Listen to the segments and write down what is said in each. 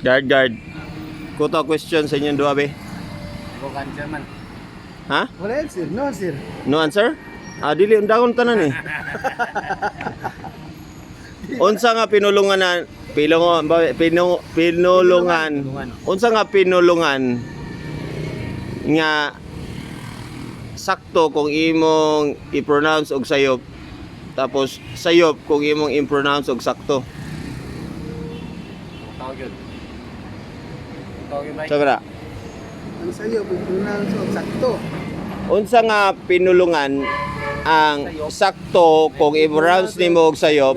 Guard. KUTAW question sa inyong duha be. Go answer man. Ha? Wala answer, no answer. No answer? Dili undangon tanan eh. Unsa nga pinulungan na pinulungan. Unsa nga pinulungan nga sakto kung imong i-pronounce og sayop. Tapos sayop kung imong i-pronounce og sakto. Tawag yun. Tawag yun ba? Sabra. Ang sayop, i-pronounce og sakto. Unsa nga pinulungan ang sakto kung i-pronounce nimo og sayop.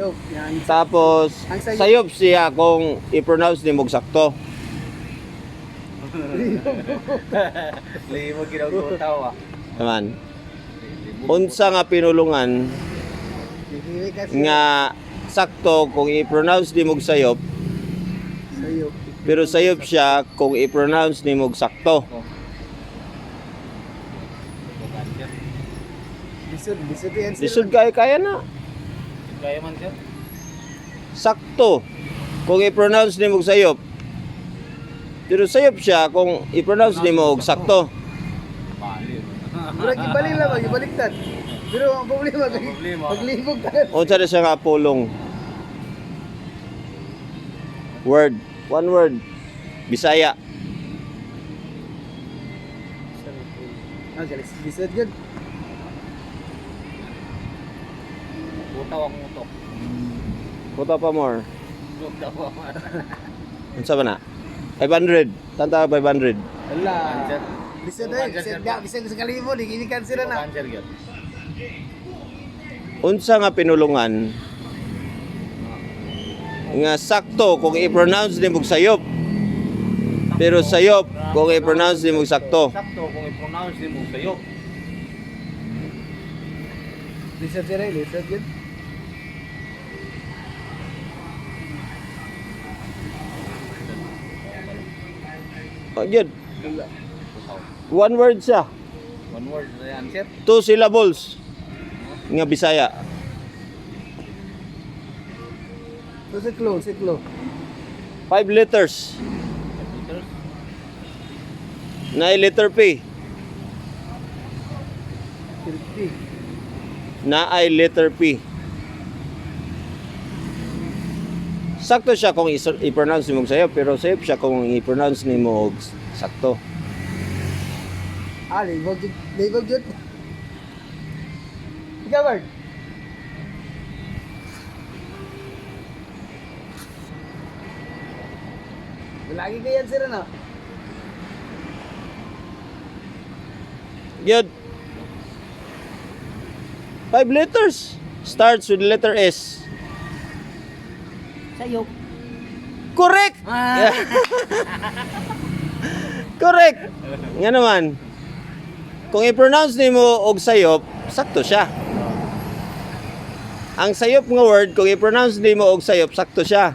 Tapos sayop siya kung i-pronounce nimo og sakto. Limo ginagutaw ah. Naman. Unsa nga pinulungan nga sakto kung i-pronounce nimo og sayop. Sayop. Pero sayop siya kung i-pronounce nimo og sakto. Lisod kaya na. Kaya man sir. Sakto kung i-pronounce nimo og sayop. Pero sayop siya kung i-pronounce nimo og sakto. Murag ibalik lang, ibaliktad. Pero ang problema, paglibog ka. Unsa na siya nga pulong? Word. One word. Bisaya. Lisod yun. Kutaw ang utok. KUTAW pa more. Kutaw ang Unsa ba na? 500. Tanta 500. Wala. Lisod eh. Bisag sa kalibo, hindi cancel na. Unsa nga pinulungan nga sakto kung i-pronounce nimo og sayop. Pero sayop kung i-pronounce nimo og sakto. Sakto kung i-pronounce nimo og sayop. Lisod yun. Good. One word siya. One word na answer. 2 syllables. Nga Bisaya. Siklo. 5 letters. Na letter P. Na ay letter P. Sakto siya kung i-pronounce nimo og sayop, pero sayop siya kung i-pronounce nimo og sakto. Libog yun. Ikaw, Bart. Lagi ka yan sila na. Good. 5 letters. Starts with the letter S. Sayop. Correct! Correct! Nga naman. Kung i-pronounce nimo og sayop, sakto siya. Ang sayop nga word, kung i-pronounce nimo og sayop, sakto siya.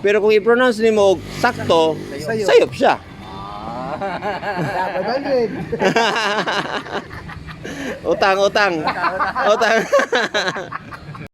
Pero kung i-pronounce nimo og sakto, sayop siya. Utang.